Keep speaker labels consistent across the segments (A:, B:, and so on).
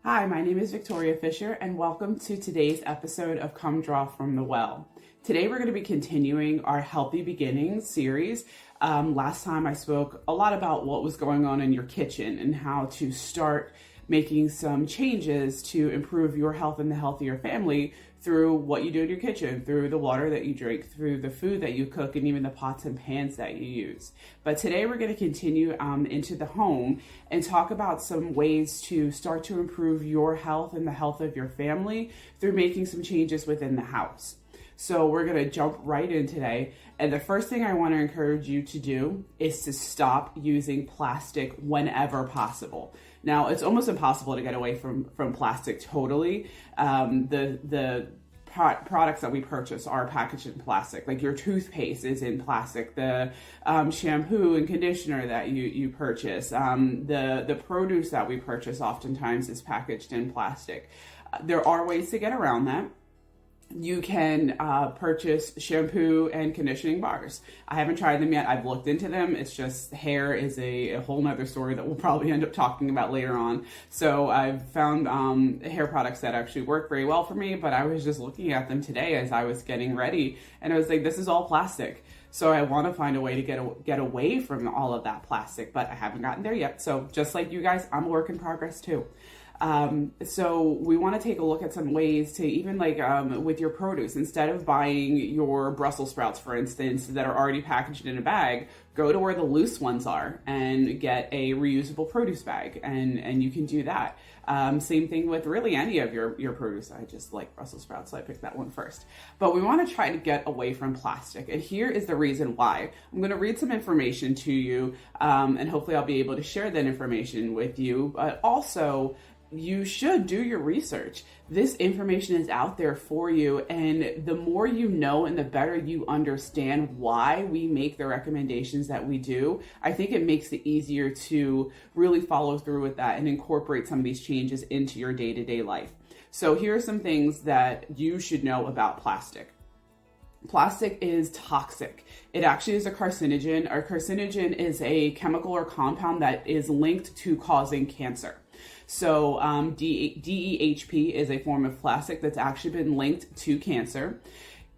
A: Hi, my name is Victoria Fisher, and welcome to today's episode of Come Draw from the Well. Today we're going to be continuing our Healthy Beginnings series. Last time I spoke a lot about what was going on in your kitchen and how to start making some changes to improve your health and the health of your family through what you do in your kitchen, through the water that you drink, through the food that you cook, and even the pots and pans that you use. But today we're going to continue into the home and talk about some ways to start to improve your health and the health of your family through making some changes within the house. So we're going to jump right in today. And the first thing I want to encourage you to do is to stop using plastic whenever possible. Now, it's almost impossible to get away from plastic totally. The products that we purchase are packaged in plastic. Like your toothpaste is in plastic. The shampoo and conditioner that you purchase, the produce that we purchase oftentimes is packaged in plastic. There are ways to get around that. You can purchase shampoo and conditioning bars. I haven't tried them yet. I've looked into them. It's just hair is a whole nother story that we'll probably end up talking about later on. So I've found hair products that actually work very well for me, but I was just looking at them today as I was getting ready, and I was like, this is all plastic. So I want to find a way to get away from all of that plastic, but I haven't gotten there yet. So just like you guys, I'm a work in progress too. So we want to take a look at some ways to even with your produce, instead of buying your Brussels sprouts, for instance, that are already packaged in a bag, go to where the loose ones are and get a reusable produce bag. And you can do that. Same thing with really any of your produce. I just like Brussels sprouts, so I picked that one first. But we want to try to get away from plastic. And here is the reason why. I'm going to read some information to you, and hopefully I'll be able to share that information with you. But also, you should do your research. This information is out there for you, and the more you know and the better you understand why we make the recommendations that we do, I think it makes it easier to really follow through with that and incorporate some of these changes into your day-to-day life. So here are some things that you should know about plastic. Plastic is toxic. It actually is a carcinogen. A carcinogen is a chemical or compound that is linked to causing cancer. So DEHP is a form of plastic that's actually been linked to cancer.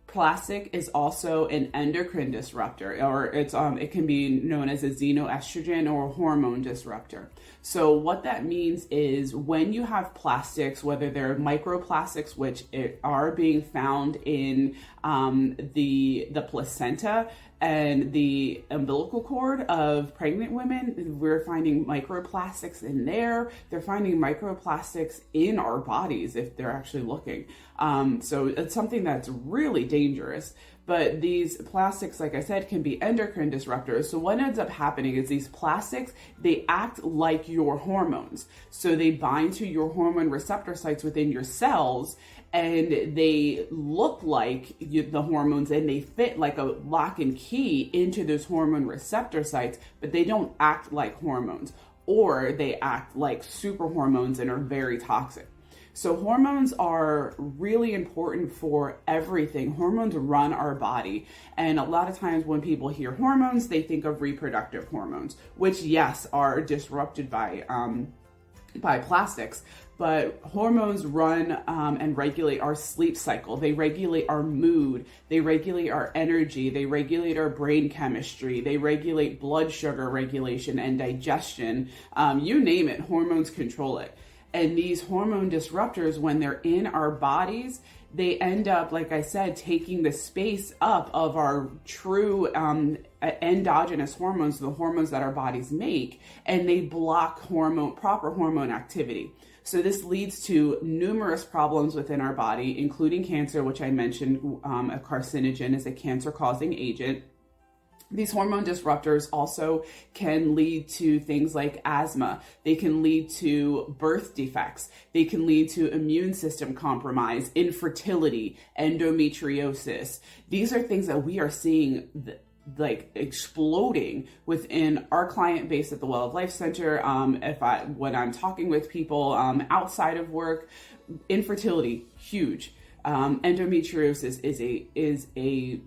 A: Plastic is also an endocrine disruptor, or it can be known as a xenoestrogen or a hormone disruptor. So what that means is when you have plastics, whether they're microplastics, which are being found in the placenta and the umbilical cord of pregnant women, we're finding microplastics in there. They're finding microplastics in our bodies if they're actually looking. So it's something that's really dangerous. But these plastics, like I said, can be endocrine disruptors. So what ends up happening is these plastics, they act like your hormones. So they bind to your hormone receptor sites within your cells, and they look like the hormones, and they fit like a lock and key into those hormone receptor sites, but they don't act like hormones, or they act like super hormones and are very toxic. So hormones are really important for everything. Hormones run our body. And a lot of times when people hear hormones, they think of reproductive hormones, which yes, are disrupted by plastics. But hormones run and regulate our sleep cycle. They regulate our mood. They regulate our energy. They regulate our brain chemistry. They regulate blood sugar regulation and digestion. You name it, hormones control it. And these hormone disruptors, when they're in our bodies, they end up, like I said, taking the space up of our true endogenous hormones, the hormones that our bodies make, and they block proper hormone activity. So this leads to numerous problems within our body, including cancer, which I mentioned. A carcinogen is a cancer-causing agent. These hormone disruptors also can lead to things like asthma. They can lead to birth defects. They can lead to immune system compromise, infertility, endometriosis. These are things that we are seeing like exploding within our client base at the Well of Life Center. When I'm talking with people outside of work, infertility, huge. Endometriosis is a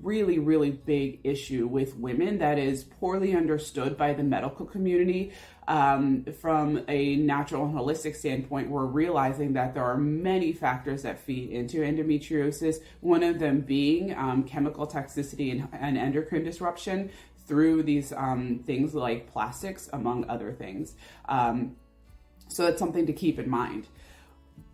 A: really, really big issue with women that is poorly understood by the medical community. From a natural and holistic standpoint, we're realizing that there are many factors that feed into endometriosis, one of them being chemical toxicity and endocrine disruption through these things like plastics, among other things. So that's something to keep in mind.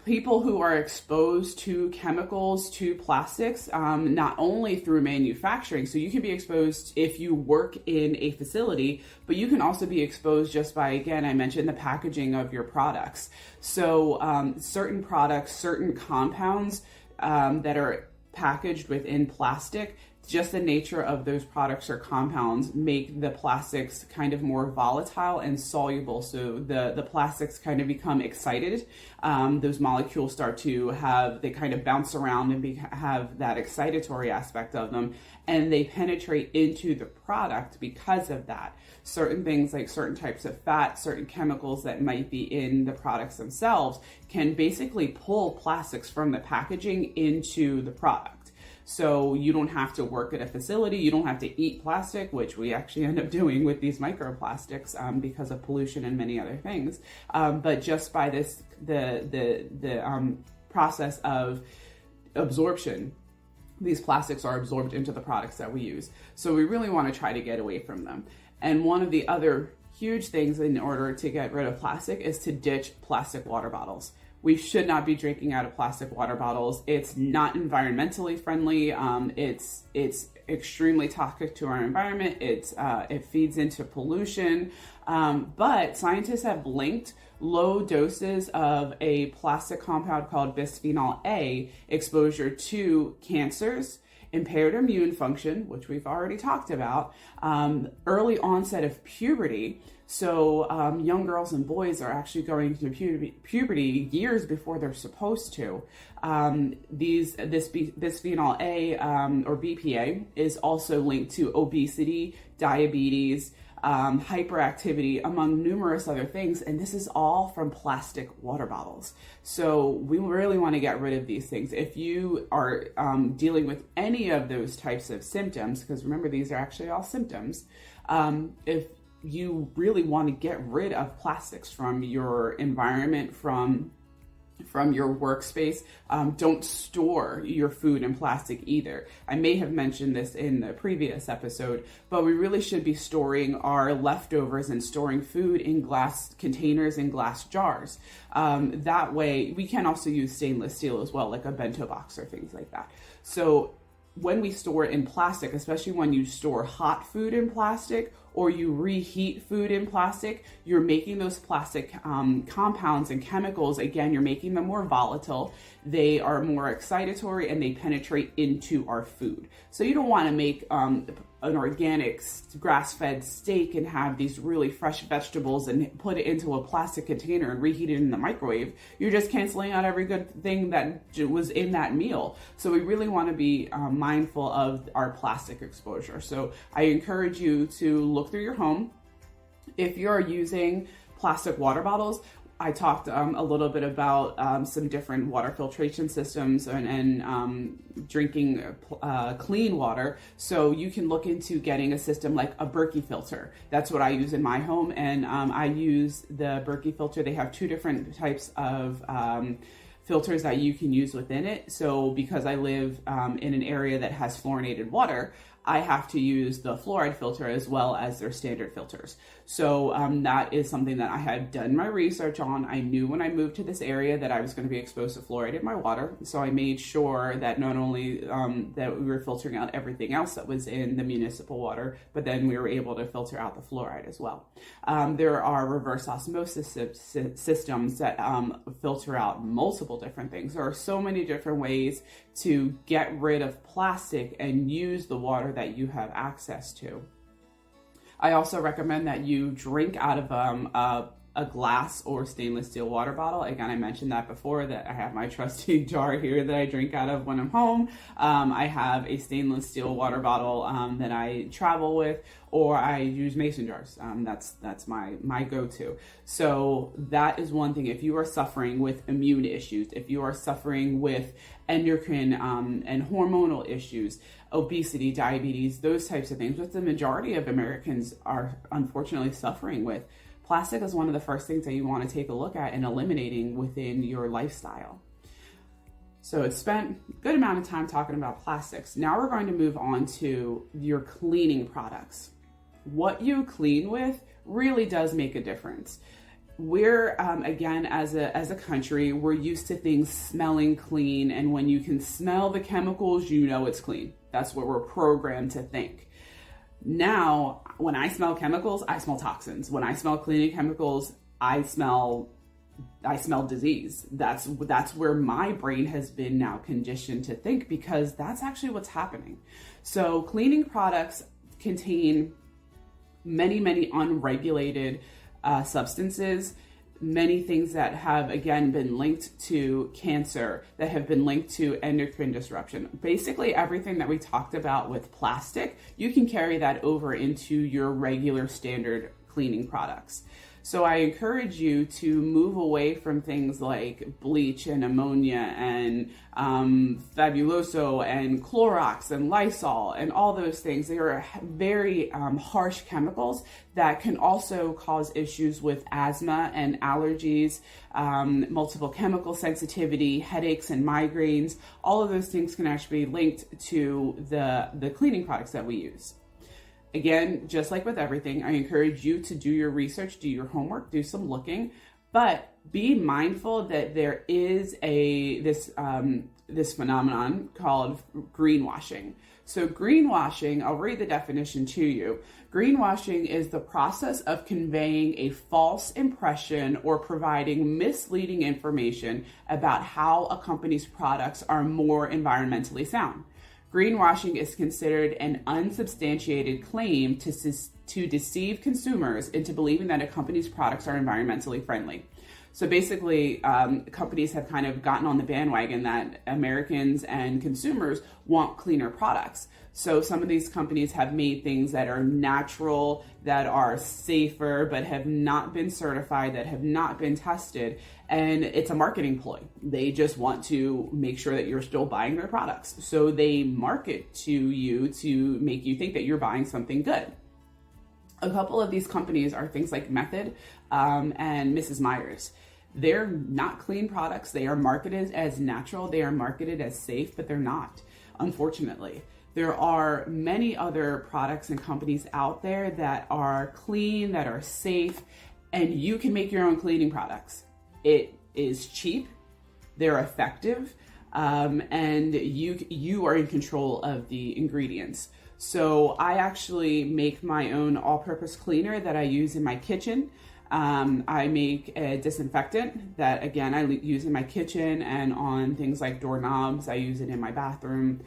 A: People who are exposed to chemicals, to plastics, not only through manufacturing, so you can be exposed if you work in a facility, but you can also be exposed just by, again, I mentioned the packaging of your products. So certain products, certain compounds that are packaged within plastic, just the nature of those products or compounds make the plastics kind of more volatile and soluble. So the plastics kind of become excited. Those molecules start to they kind of bounce around and have that excitatory aspect of them, and they penetrate into the product because of that. Certain things like certain types of fat, certain chemicals that might be in the products themselves can basically pull plastics from the packaging into the product. So you don't have to work at a facility, you don't have to eat plastic, which we actually end up doing with these microplastics because of pollution and many other things. But just by the process of absorption, these plastics are absorbed into the products that we use. So we really want to try to get away from them. And one of the other huge things in order to get rid of plastic is to ditch plastic water bottles. We should not be drinking out of plastic water bottles. It's not environmentally friendly. It's extremely toxic to our environment. It feeds into pollution. But scientists have linked low doses of a plastic compound called bisphenol A exposure to cancers, impaired immune function, which we've already talked about, early onset of puberty. So young girls and boys are actually going into puberty years before they're supposed to. This bisphenol A or BPA is also linked to obesity, diabetes, hyperactivity, among numerous other things. And this is all from plastic water bottles. So we really want to get rid of these things. If you are dealing with any of those types of symptoms, because remember, these are actually all symptoms, if you really want to get rid of plastics from your environment, from your workspace, don't store your food in plastic either. I may have mentioned this in the previous episode, but we really should be storing our leftovers and storing food in glass containers and glass jars. That way, we can also use stainless steel as well, like a bento box or things like that. So when we store it in plastic, especially when you store hot food in plastic or you reheat food in plastic, you're making those plastic compounds and chemicals, again, you're making them more volatile. They are more excitatory and they penetrate into our food. So you don't want to make an organic grass-fed steak and have these really fresh vegetables and put it into a plastic container and reheat it in the microwave. You're just canceling out every good thing that was in that meal. So we really want to be mindful of our plastic exposure. So I encourage you to look through your home. If you're using plastic water bottles, I talked a little bit about some different water filtration systems and drinking clean water. So you can look into getting a system like a Berkey filter. That's what I use in my home. And I use the Berkey filter. They have two different types of filters that you can use within it. So because I live in an area that has fluorinated water, I have to use the fluoride filter as well as their standard filters. So that is something that I had done my research on. I knew when I moved to this area that I was going to be exposed to fluoride in my water. So I made sure that not only that we were filtering out everything else that was in the municipal water, but then we were able to filter out the fluoride as well. There are reverse osmosis systems that filter out multiple different things. There are so many different ways to get rid of plastic and use the water that you have access to. I also recommend that you drink out of a glass or stainless steel water bottle. Again, I mentioned that before, that I have my trusty jar here that I drink out of when I'm home. I have a stainless steel water bottle that I travel with, or I use mason jars. That's my go-to. So that is one thing. If you are suffering with immune issues, if you are suffering with endocrine and hormonal issues, obesity, diabetes, those types of things, which the majority of Americans are unfortunately suffering with, plastic is one of the first things that you want to take a look at and eliminating within your lifestyle. So it's spent a good amount of time talking about plastics. Now we're going to move on to your cleaning products. What you clean with really does make a difference. We're, again, as a country, we're used to things smelling clean. And when you can smell the chemicals, you know it's clean. That's what we're programmed to think. Now, when I smell chemicals, I smell toxins. When I smell cleaning chemicals, I smell disease. That's where my brain has been now conditioned to think, because that's actually what's happening. So cleaning products contain many unregulated substances, many things that have, again, been linked to cancer, that have been linked to endocrine disruption. Basically, everything that we talked about with plastic, you can carry that over into your regular standard cleaning products. So I encourage you to move away from things like bleach and ammonia and Fabuloso and Clorox and Lysol and all those things. They are very harsh chemicals that can also cause issues with asthma and allergies, multiple chemical sensitivity, headaches and migraines. All of those things can actually be linked to the cleaning products that we use. Again, just like with everything, I encourage you to do your research, do your homework, do some looking, but be mindful that there is this phenomenon called greenwashing. So greenwashing, I'll read the definition to you. Greenwashing is the process of conveying a false impression or providing misleading information about how a company's products are more environmentally sound. Greenwashing is considered an unsubstantiated claim to deceive consumers into believing that a company's products are environmentally friendly. So basically, companies have kind of gotten on the bandwagon that Americans and consumers want cleaner products. So some of these companies have made things that are natural, that are safer, but have not been certified, that have not been tested. And it's a marketing ploy. They just want to make sure that you're still buying their products. So they market to you to make you think that you're buying something good. A couple of these companies are things like Method and Mrs. Meyer's. They're not clean products. They are marketed as natural. They are marketed as safe, but they're not, unfortunately. There are many other products and companies out there that are clean, that are safe, and you can make your own cleaning products. It is cheap, they're effective, and you are in control of the ingredients. So I actually make my own all-purpose cleaner that I use in my kitchen. I make a disinfectant that, again, I use in my kitchen and on things like doorknobs. I use it in my bathroom.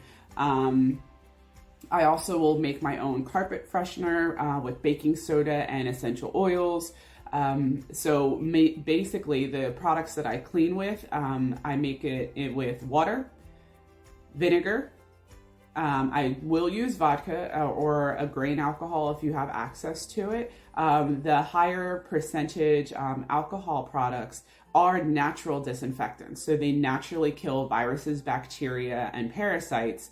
A: I also will make my own carpet freshener with baking soda and essential oils. Basically, the products that I clean with, I make it with water, vinegar. I will use vodka or a grain alcohol if you have access to it. The higher percentage alcohol products are natural disinfectants. So they naturally kill viruses, bacteria, and parasites.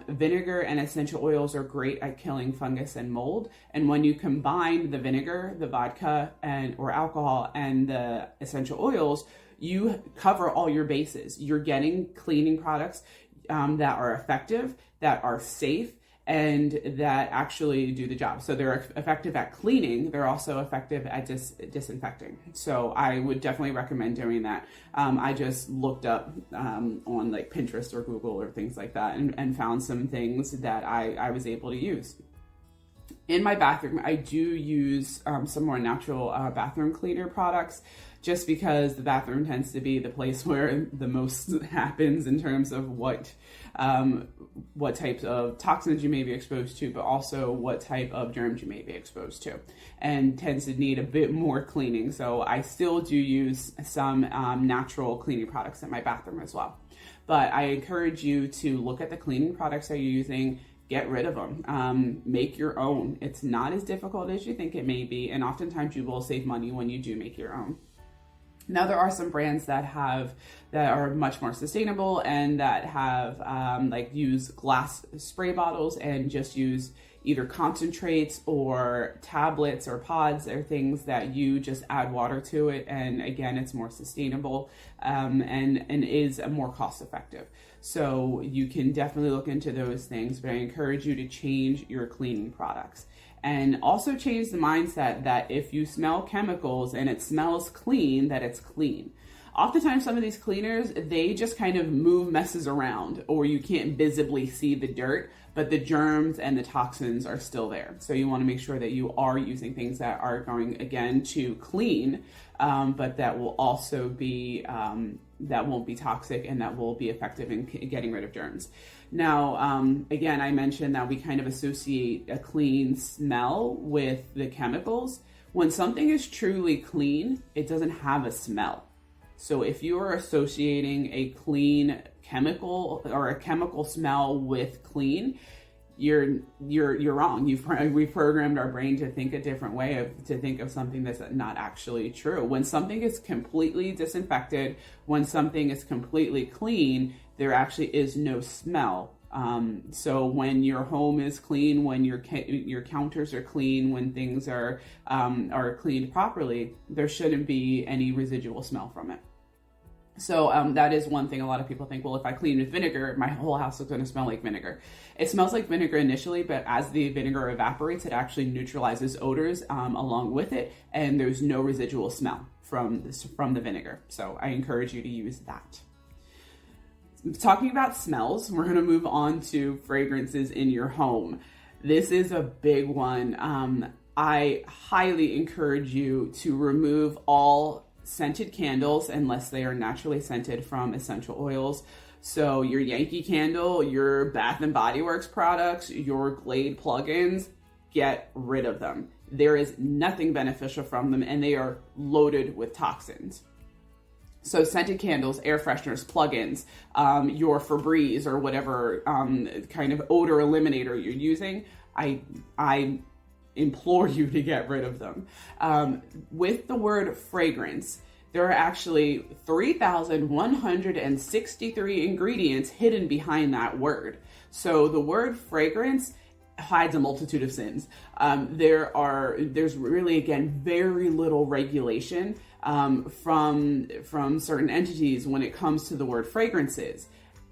A: Vinegar and essential oils are great at killing fungus and mold. And when you combine the vinegar, the vodka, or alcohol, and the essential oils, you cover all your bases. You're getting cleaning products that are effective, that are safe, and that actually do the job. So they're effective at cleaning. They're also effective at disinfecting. So I would definitely recommend doing that. I just looked up on like Pinterest or Google or things like that and found some things that I was able to use. In my bathroom, I do use some more natural bathroom cleaner products, just because the bathroom tends to be the place where the most happens in terms of what types of toxins you may be exposed to, but also what type of germs you may be exposed to, and tends to need a bit more cleaning. So I still do use some natural cleaning products in my bathroom as well. But I encourage you to look at the cleaning products that you're using. Get rid of them. Make your own. It's not as difficult as you think it may be, and oftentimes you will save money when you do make your own. Now, there are some brands that are much more sustainable and that have use glass spray bottles and just use either concentrates or tablets or pods or things that you just add water to it. And again, it's more sustainable and is more cost effective. So you can definitely look into those things, but I encourage you to change your cleaning products. And also change the mindset that if you smell chemicals and it smells clean, that it's clean. Oftentimes, some of these cleaners, they just kind of move messes around, or you can't visibly see the dirt, but the germs and the toxins are still there. So you want to make sure that you are using things that are going, again, to clean, but that will also be, that won't be toxic and that will be effective in getting rid of germs. Now, again, I mentioned that we kind of associate a clean smell with the chemicals. When something is truly clean, it doesn't have a smell. So if you are associating a clean chemical or a chemical smell with clean, you're wrong. We've programmed our brain to think a different way, to think of something that's not actually true. When something is completely disinfected, when something is completely clean, there actually is no smell. So when your home is clean, when your counters are clean, when things are cleaned properly, there shouldn't be any residual smell from it. So that is one thing a lot of people think, well, if I clean with vinegar, my whole house is going to smell like vinegar. It smells like vinegar initially, but as the vinegar evaporates, it actually neutralizes odors along with it, and there's no residual smell from the vinegar. So I encourage you to use that. Talking about smells, we're going to move on to fragrances in your home. This is a big one. I highly encourage you to remove all scented candles unless they are naturally scented from essential oils. So your Yankee Candle, your Bath and Body Works products, your Glade plugins, get rid of them. There is nothing beneficial from them, and they are loaded with toxins. So scented candles, air fresheners, plugins, your Febreze or whatever kind of odor eliminator you're using, I implore you to get rid of them. With the word fragrance, there are actually 3,163 ingredients hidden behind that word. So the word fragrance hides a multitude of sins. There's really, again, very little regulation from certain entities when it comes to the word fragrances.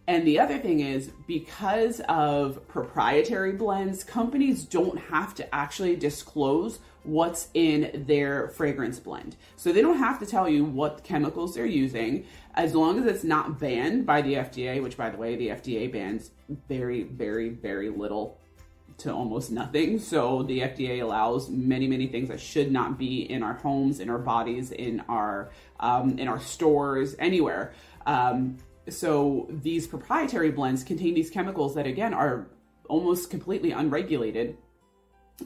A: And the other thing is, because of proprietary blends, companies don't have to actually disclose what's in their fragrance blend. So they don't have to tell you what chemicals they're using, as long as it's not banned by the FDA, which, by the way, the FDA bans very, very, very little to almost nothing. So the FDA allows many, many things that should not be in our homes, in our bodies, in our stores, anywhere. So these proprietary blends contain these chemicals that, again, are almost completely unregulated.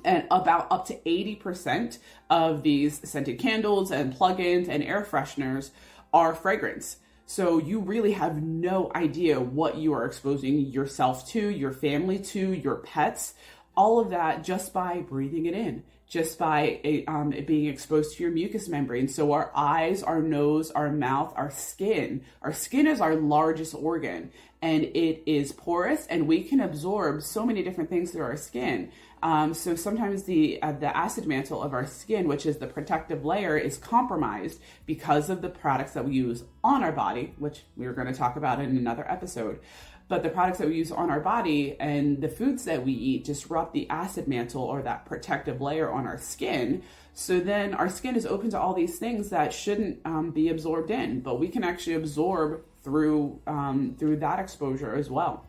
A: And about up to 80% of these scented candles and plugins and air fresheners are fragrance. So you really have no idea what you are exposing yourself to, your family to, your pets, all of that just by breathing it in, just by it being exposed to your mucous membrane. So our eyes, our nose, our mouth, our skin is our largest organ, and it is porous, and we can absorb so many different things through our skin. So sometimes the acid mantle of our skin, which is the protective layer, is compromised because of the products that we use on our body, which we are going to talk about in another episode. But the products that we use on our body and the foods that we eat disrupt the acid mantle or that protective layer on our skin. So then our skin is open to all these things that shouldn't be absorbed in, but we can actually absorb through that exposure as well.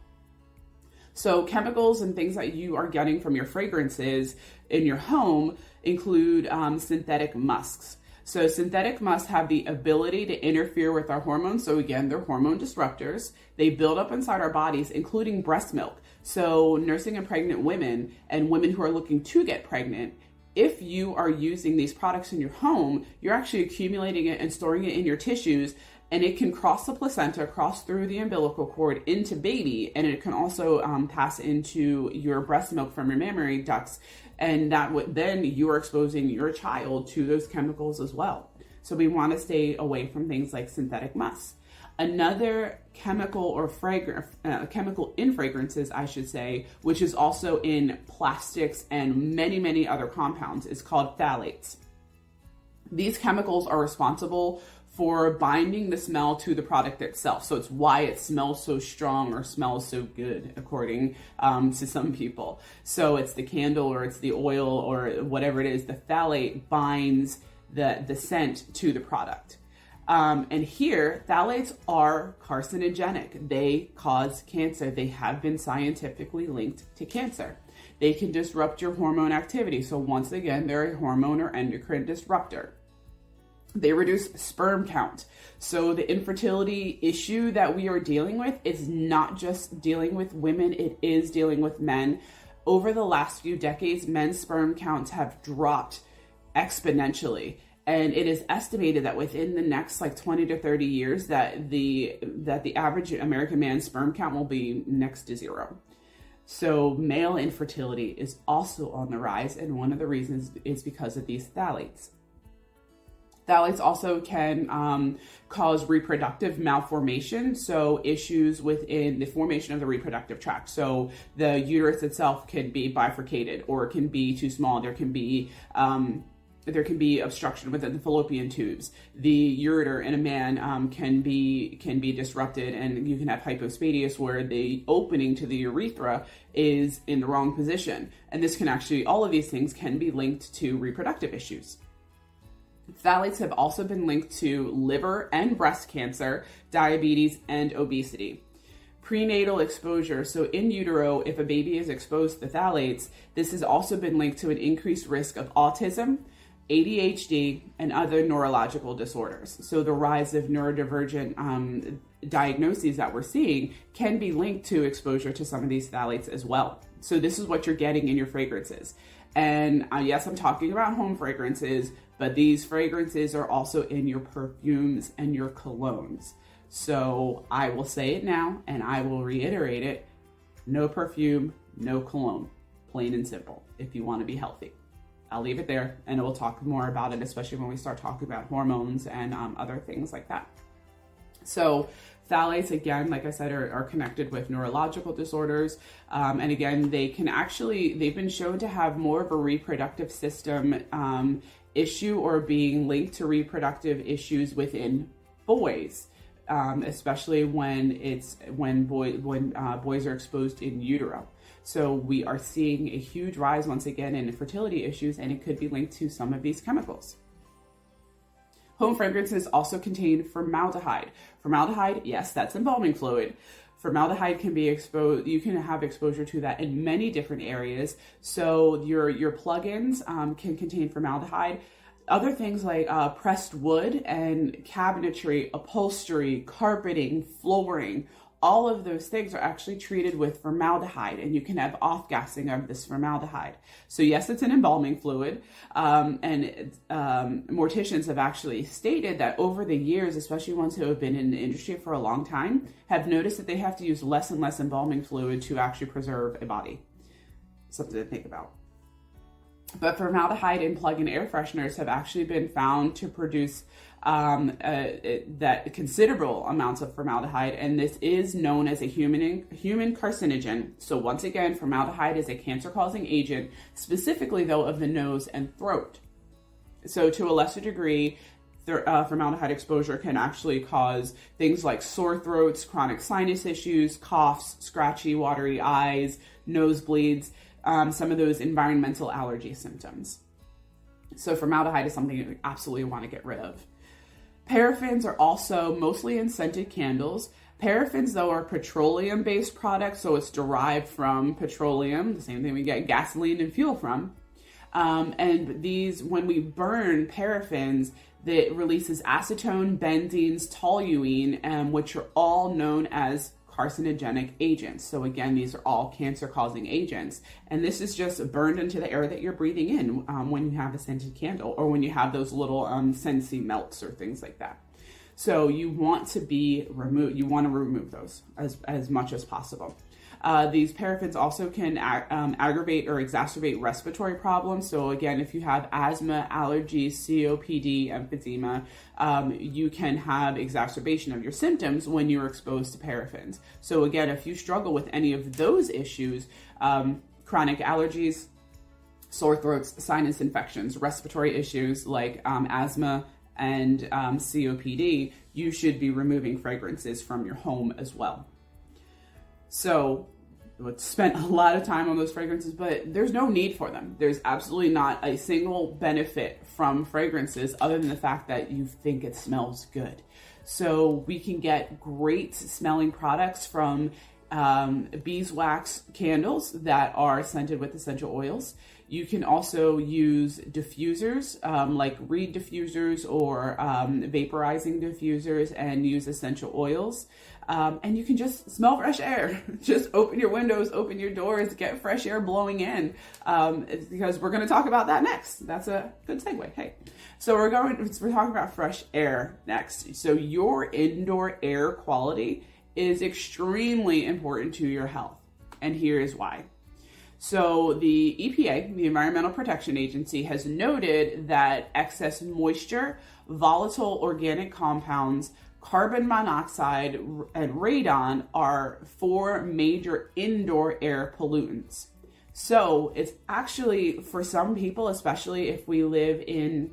A: So chemicals and things that you are getting from your fragrances in your home include synthetic musks. So synthetic musks have the ability to interfere with our hormones. So again, they're hormone disruptors. They build up inside our bodies, including breast milk. So nursing and pregnant women and women who are looking to get pregnant, if you are using these products in your home, you're actually accumulating it and storing it in your tissues, and it can cross the placenta, cross through the umbilical cord into baby, and it can also pass into your breast milk from your mammary ducts, and then you are exposing your child to those chemicals as well. So we want to stay away from things like synthetic musks. Another chemical in fragrances, I should say, which is also in plastics and many, many other compounds, is called phthalates. These chemicals are responsible for binding the smell to the product itself. So it's why it smells so strong or smells so good, according to some people. So it's the candle or it's the oil or whatever it is, the phthalate binds the scent to the product. And here, phthalates are carcinogenic. They cause cancer. They have been scientifically linked to cancer. They can disrupt your hormone activity. So once again, they're a hormone or endocrine disruptor. They reduce sperm count. So the infertility issue that we are dealing with is not just dealing with women, it is dealing with men. Over the last few decades, men's sperm counts have dropped exponentially. And it is estimated that within the next 20 to 30 years that the average American man's sperm count will be next to zero. So male infertility is also on the rise, and one of the reasons is because of these phthalates. Phthalates also can cause reproductive malformation, so issues within the formation of the reproductive tract. So the uterus itself can be bifurcated, or it can be too small. There can be obstruction within the fallopian tubes. The ureter in a man can be disrupted, and you can have hypospadias where the opening to the urethra is in the wrong position. And this can actually, all of these things can be linked to reproductive issues. Phthalates have also been linked to liver and breast cancer, diabetes, and obesity. Prenatal exposure, so in utero, if a baby is exposed to phthalates, this has also been linked to an increased risk of autism, ADHD, and other neurological disorders. So the rise of neurodivergent diagnoses that we're seeing can be linked to exposure to some of these phthalates as well. So this is what you're getting in your fragrances. And yes, I'm talking about home fragrances, but these fragrances are also in your perfumes and your colognes. So I will say it now, and I will reiterate it. No perfume, no cologne. Plain and simple, if you want to be healthy. I'll leave it there, and we'll talk more about it, especially when we start talking about hormones and other things like that. So phthalates, again, like I said, are connected with neurological disorders. And again, they've been shown to have more of a reproductive system issue, or being linked to reproductive issues within boys, especially when boys are exposed in utero. So we are seeing a huge rise once again in fertility issues, and it could be linked to some of these chemicals. Home fragrances also contain formaldehyde. Formaldehyde, yes, that's embalming fluid. Formaldehyde can be exposed, you can have exposure to that in many different areas. So your plugins can contain formaldehyde. Other things like pressed wood and cabinetry, upholstery, carpeting, flooring, all of those things are actually treated with formaldehyde, and you can have off-gassing of this formaldehyde. So yes, it's an embalming fluid, and morticians have actually stated that over the years, especially ones who have been in the industry for a long time, have noticed that they have to use less and less embalming fluid to actually preserve a body. Something to think about. But formaldehyde in plug-in air fresheners have actually been found to produce that considerable amounts of formaldehyde, and this is known as a human carcinogen. So once again, formaldehyde is a cancer-causing agent, specifically though of the nose and throat. So to a lesser degree, formaldehyde exposure can actually cause things like sore throats, chronic sinus issues, coughs, scratchy, watery eyes, nosebleeds, some of those environmental allergy symptoms. So formaldehyde is something you absolutely want to get rid of. Paraffins are also mostly in scented candles, Paraffins, though, are petroleum-based products, so it's derived from petroleum, the same thing we get gasoline and fuel from. And these, when we burn paraffins, that releases acetone, benzenes, toluene, which are all known as carcinogenic agents. So again, these are all cancer-causing agents. And this is just burned into the air that you're breathing in when you have a scented candle, or when you have those little Scentsy melts or things like that. So you want to remove those as much as possible. These paraffins also can aggravate or exacerbate respiratory problems. So again, if you have asthma, allergies, COPD, emphysema, you can have exacerbation of your symptoms when you're exposed to paraffins. So again, if you struggle with any of those issues, chronic allergies, sore throats, sinus infections, respiratory issues like asthma and COPD, you should be removing fragrances from your home as well. So we spent a lot of time on those fragrances, but there's no need for them. There's absolutely not a single benefit from fragrances other than the fact that you think it smells good. So we can get great smelling products from beeswax candles that are scented with essential oils. You can also use diffusers like reed diffusers or vaporizing diffusers and use essential oils. And you can just smell fresh air. Just open your windows, open your doors, get fresh air blowing in, because we're going to talk about that next. That's a good segue. Hey, so we're talking about fresh air next. So your indoor air quality is extremely important to your health, and here is why. So the EPA, the Environmental Protection Agency, has noted that excess moisture, volatile organic compounds, carbon monoxide, and radon are 4 major indoor air pollutants. So it's actually, for some people, especially if we live in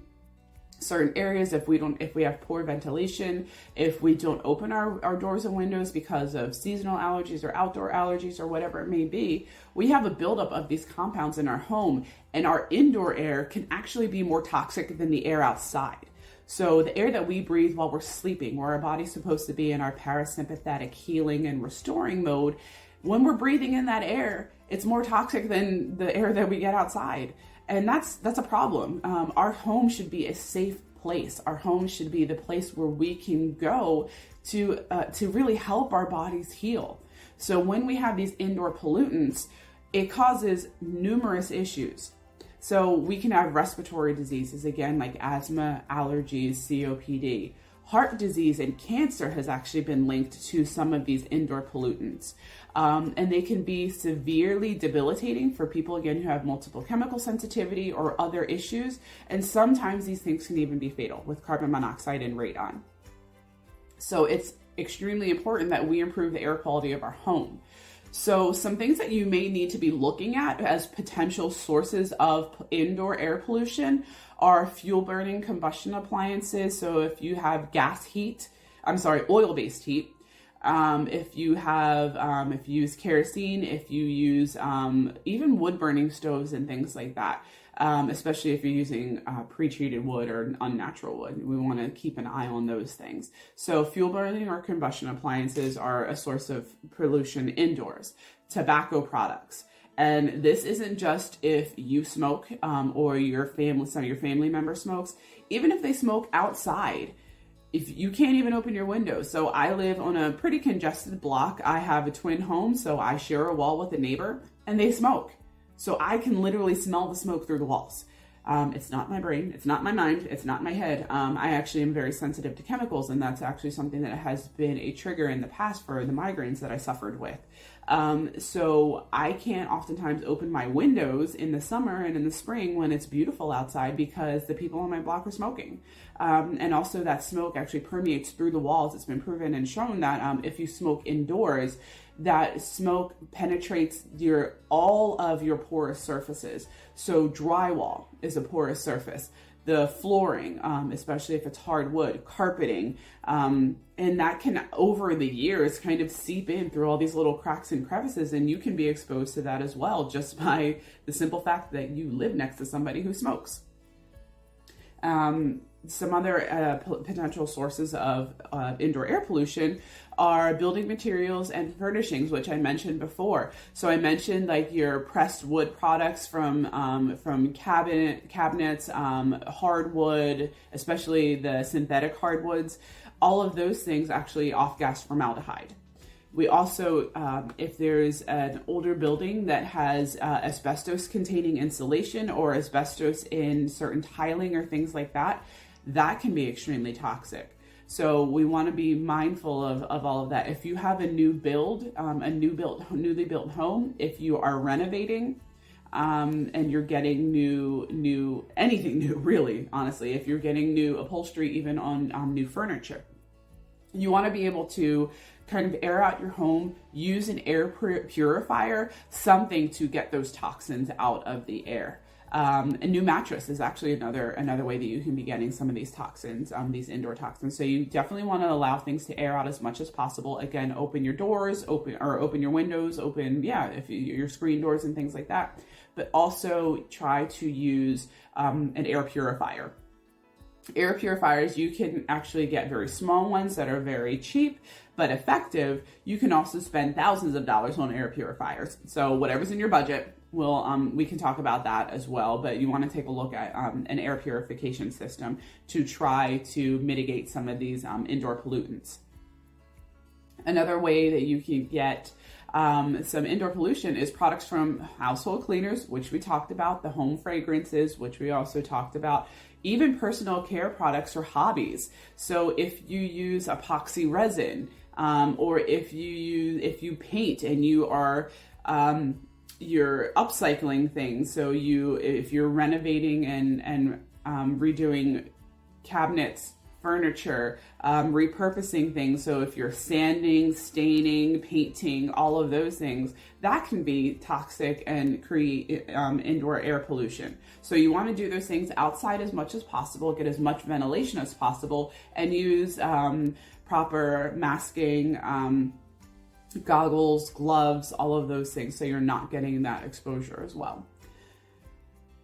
A: certain areas, if we have poor ventilation, if we don't open our doors and windows because of seasonal allergies or outdoor allergies or whatever it may be, we have a buildup of these compounds in our home, and our indoor air can actually be more toxic than the air outside. So the air that we breathe while we're sleeping, where our body's supposed to be in our parasympathetic healing and restoring mode, when we're breathing in that air, it's more toxic than the air that we get outside. And that's a problem. Our home should be a safe place. Our home should be the place where we can go to really help our bodies heal. So when we have these indoor pollutants, it causes numerous issues. So we can have respiratory diseases, again, like asthma, allergies, COPD. Heart disease and cancer has actually been linked to some of these indoor pollutants. And they can be severely debilitating for people, again, who have multiple chemical sensitivity or other issues. And sometimes these things can even be fatal with carbon monoxide and radon. So it's extremely important that we improve the air quality of our home. So some things that you may need to be looking at as potential sources of indoor air pollution are fuel burning combustion appliances. So if you have oil-based heat, if you use kerosene, if you use even wood burning stoves and things like that, especially if you're using pre-treated wood or unnatural wood, we want to keep an eye on those things. So fuel burning or combustion appliances are a source of pollution indoors. Tobacco products. And this isn't just if you smoke or some of your family member smokes. Even if they smoke outside, if you can't even open your windows. So I live on a pretty congested block. I have a twin home, so I share a wall with a neighbor, and they smoke. So I can literally smell the smoke through the walls. It's not my brain, it's not my mind, it's not my head. I actually am very sensitive to chemicals, and that's actually something that has been a trigger in the past for the migraines that I suffered with. So I can't oftentimes open my windows in the summer and in the spring when it's beautiful outside because the people on my block are smoking. And also that smoke actually permeates through the walls. It's been proven and shown that if you smoke indoors, that smoke penetrates all of your porous surfaces. So drywall is a porous surface. The flooring, especially if it's hardwood, carpeting, and that can, over the years, kind of seep in through all these little cracks and crevices, and you can be exposed to that as well, just by the simple fact that you live next to somebody who smokes. Some other potential sources of indoor air pollution are building materials and furnishings, which I mentioned before. So I mentioned like your pressed wood products from cabinets, hardwood, especially the synthetic hardwoods. All of those things actually off-gas formaldehyde. We also, if there's an older building that has asbestos containing insulation or asbestos in certain tiling or things like that, that can be extremely toxic. So we want to be mindful of all of that. If you have a new build, newly built home, if you are renovating, and you're getting anything new, really, honestly, if you're getting new upholstery, even on new furniture, you want to be able to kind of air out your home, use an air purifier, something to get those toxins out of the air. A new mattress is actually another way that you can be getting some of these toxins, these indoor toxins. So you definitely want to allow things to air out as much as possible. Again, open your doors, open your windows, your screen doors and things like that. But also try to use an air purifier. Air purifiers, you can actually get very small ones that are very cheap but effective. You can also spend thousands of dollars on air purifiers. So whatever's in your budget, we can talk about that as well. But you want to take a look at an air purification system to try to mitigate some of these indoor pollutants. Another way that you can get some indoor pollution is products from household cleaners, which we talked about, the home fragrances, which we also talked about, even personal care products or hobbies. So if you use epoxy resin, or if you paint and you're upcycling things. So if you're renovating and redoing cabinets, furniture, repurposing things. So if you're sanding, staining, painting, all of those things, that can be toxic and create indoor air pollution. So you want to do those things outside as much as possible, get as much ventilation as possible, and use proper masking, goggles, gloves, all of those things, so you're not getting that exposure as well.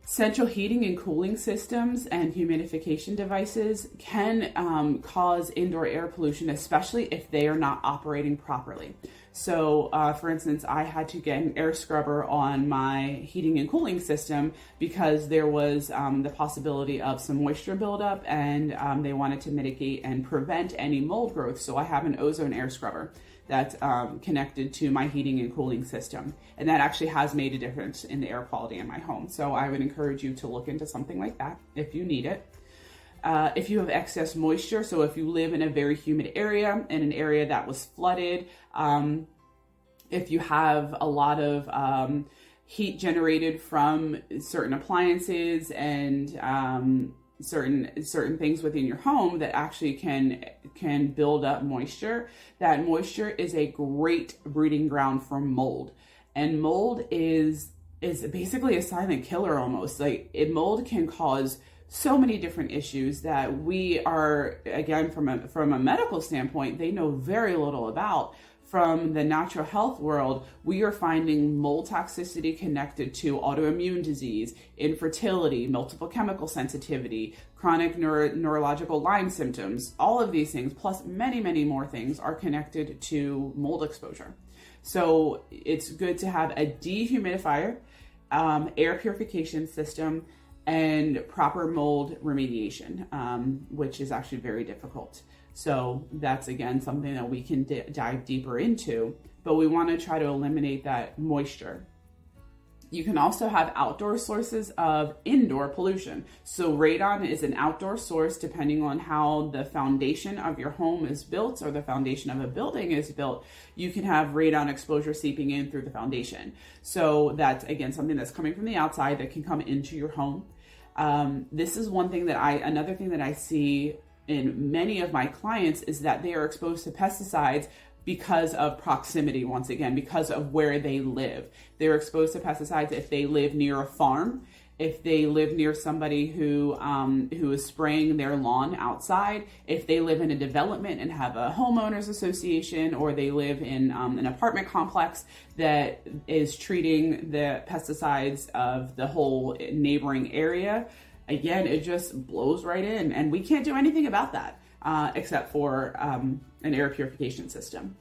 A: Central heating and cooling systems and humidification devices can cause indoor air pollution, especially if they are not operating properly. So, for instance, I had to get an air scrubber on my heating and cooling system because there was the possibility of some moisture buildup, and they wanted to mitigate and prevent any mold growth. So I have an ozone air scrubber that's connected to my heating and cooling system. And that actually has made a difference in the air quality in my home. So I would encourage you to look into something like that if you need it. If you have excess moisture, so if you live in a very humid area, in an area that was flooded, if you have a lot of heat generated from certain appliances and certain things within your home that actually can build up moisture. That moisture is a great breeding ground for mold, and mold is basically a silent killer almost. Mold can cause so many different issues that we are, again, from a medical standpoint, they know very little about. From the natural health world, we are finding mold toxicity connected to autoimmune disease, infertility, multiple chemical sensitivity, chronic neurological Lyme symptoms. All of these things, plus many, many more things, are connected to mold exposure. So it's good to have a dehumidifier, air purification system, and proper mold remediation, which is actually very difficult. So that's, again, something that we can dive deeper into, but we want to try to eliminate that moisture. You can also have outdoor sources of indoor pollution. So radon is an outdoor source depending on how the foundation of your home is built or the foundation of a building is built. You can have radon exposure seeping in through the foundation. So that's, again, something that's coming from the outside that can come into your home. This is another thing that I see in many of my clients is that they are exposed to pesticides because of proximity, once again, because of where they live. They're exposed to pesticides if they live near a farm, if they live near somebody who is spraying their lawn outside, if they live in a development and have a homeowners association, or they live in an apartment complex that is treating the pesticides of the whole neighboring area. again, it just blows right in, and we can't do anything about that except for an air purification system.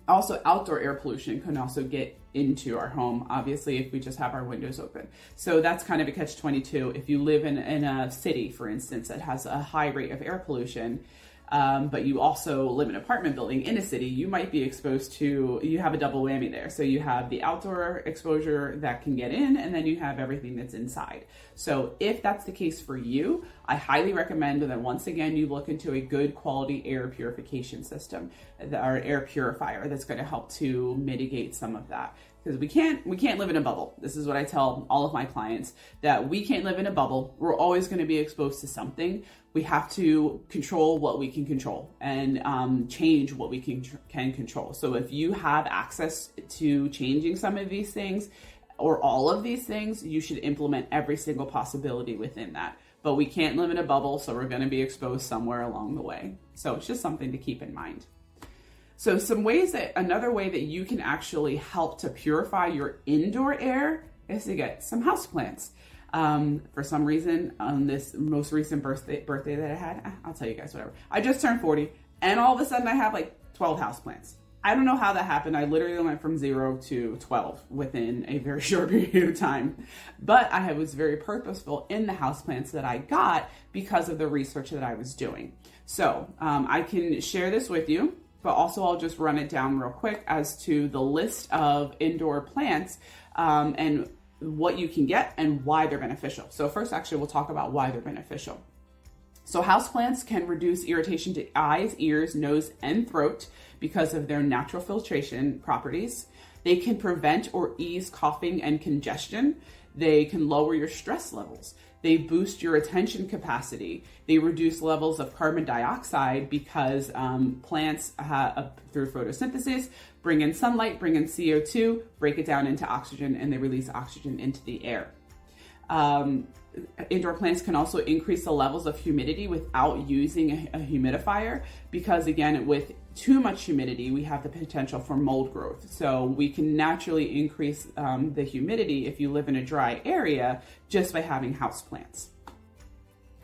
A: Also, outdoor air pollution can also get into our home, obviously, if we just have our windows open. So that's kind of a catch-22. If you live in a city, for instance, that has a high rate of air pollution, but you also live in an apartment building in a city, you might be exposed to, you have a double whammy there. So you have the outdoor exposure that can get in, and then you have everything that's inside. So if that's the case for you, I highly recommend that once again, you look into a good quality air purification system, or air purifier that's going to help to mitigate some of that. Because we can't live in a bubble. This is what I tell all of my clients, that we can't live in a bubble. We're always going to be exposed to something. We have to control what we can control and change what we can control. So if you have access to changing some of these things or all of these things, you should implement every single possibility within that. But we can't live in a bubble, so we're going to be exposed somewhere along the way. So it's just something to keep in mind. So another way that you can actually help to purify your indoor air is to get some houseplants. For some reason, on this most recent birthday that I had, I'll tell you guys whatever. I just turned 40, and all of a sudden I have like 12 houseplants. I don't know how that happened. I literally went from 0 to 12 within a very short period of time. But I was very purposeful in the houseplants that I got because of the research that I was doing. So I can share this with you, but also I'll just run it down real quick as to the list of indoor plants and what you can get and why they're beneficial. So first, actually, we'll talk about why they're beneficial. So houseplants can reduce irritation to eyes, ears, nose, and throat because of their natural filtration properties. They can prevent or ease coughing and congestion. They can lower your stress levels. They boost your attention capacity. They reduce levels of carbon dioxide because plants, through photosynthesis, bring in sunlight, bring in CO2, break it down into oxygen, and they release oxygen into the air. Indoor plants can also increase the levels of humidity without using a humidifier because, again, with too much humidity, we have the potential for mold growth. So we can naturally increase the humidity if you live in a dry area just by having houseplants.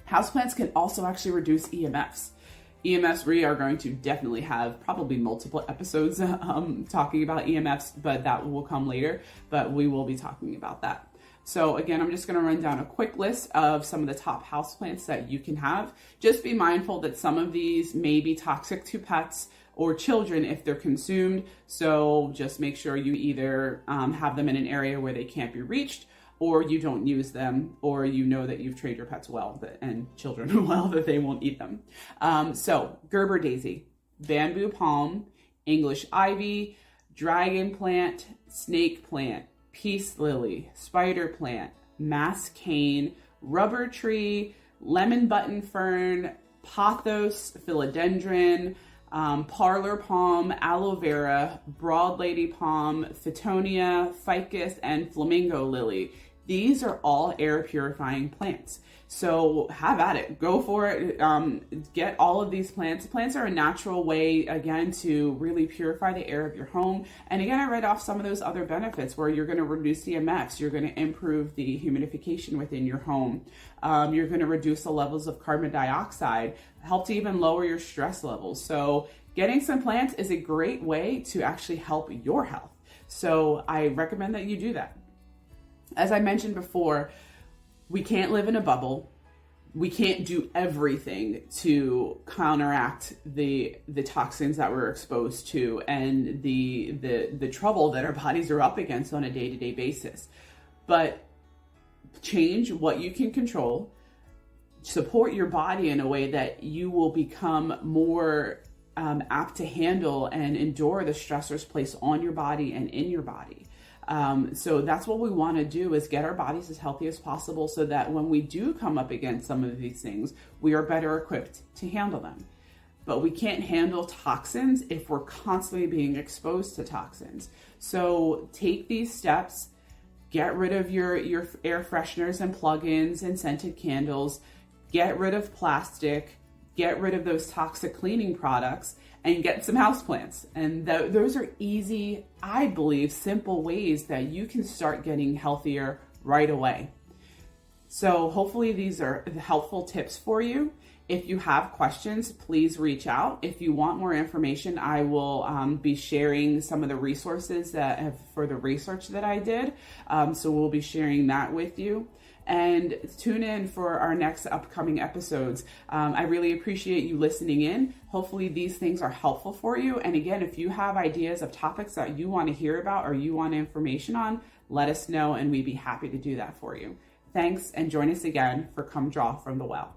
A: Houseplants can also actually reduce EMFs. EMFs, we are going to definitely have probably multiple episodes talking about EMFs, but that will come later, but we will be talking about that. So again, I'm just going to run down a quick list of some of the top houseplants that you can have. Just be mindful that some of these may be toxic to pets or children if they're consumed. So just make sure you either have them in an area where they can't be reached, or you don't use them, or you know that you've trained your pets well and children well that they won't eat them. So Gerber daisy, bamboo palm, English ivy, dragon plant, snake plant, peace lily, spider plant, mass cane, rubber tree, lemon button fern, pothos, philodendron, parlor palm, aloe vera, broad lady palm, Fittonia, ficus, and flamingo lily. These are all air purifying plants. So have at it, go for it, get all of these plants. Plants are a natural way, again, to really purify the air of your home. And again, I read off some of those other benefits where you're gonna reduce EMFs, you're gonna improve the humidification within your home, you're gonna reduce the levels of carbon dioxide, help to even lower your stress levels. So getting some plants is a great way to actually help your health. So I recommend that you do that. As I mentioned before, we can't live in a bubble. We can't do everything to counteract the toxins that we're exposed to and the trouble that our bodies are up against on a day-to-day basis. But change what you can control, support your body in a way that you will become more apt to handle and endure the stressors placed on your body and in your body. So that's what we want to do, is get our bodies as healthy as possible so that when we do come up against some of these things, we are better equipped to handle them. But we can't handle toxins if we're constantly being exposed to toxins. So take these steps, get rid of your air fresheners and plugins and scented candles, get rid of plastic, get rid of those toxic cleaning products, and get some houseplants. And those are easy, I believe, simple ways that you can start getting healthier right away. So hopefully these are helpful tips for you. If you have questions, please reach out. If you want more information, I will be sharing some of the resources for the research that I did. So we'll be sharing that with you. And tune in for our next upcoming episodes. I really appreciate you listening in. Hopefully these things are helpful for you. And again, if you have ideas of topics that you want to hear about or you want information on, let us know and we'd be happy to do that for you. Thanks, and join us again for Come Draw from the Well.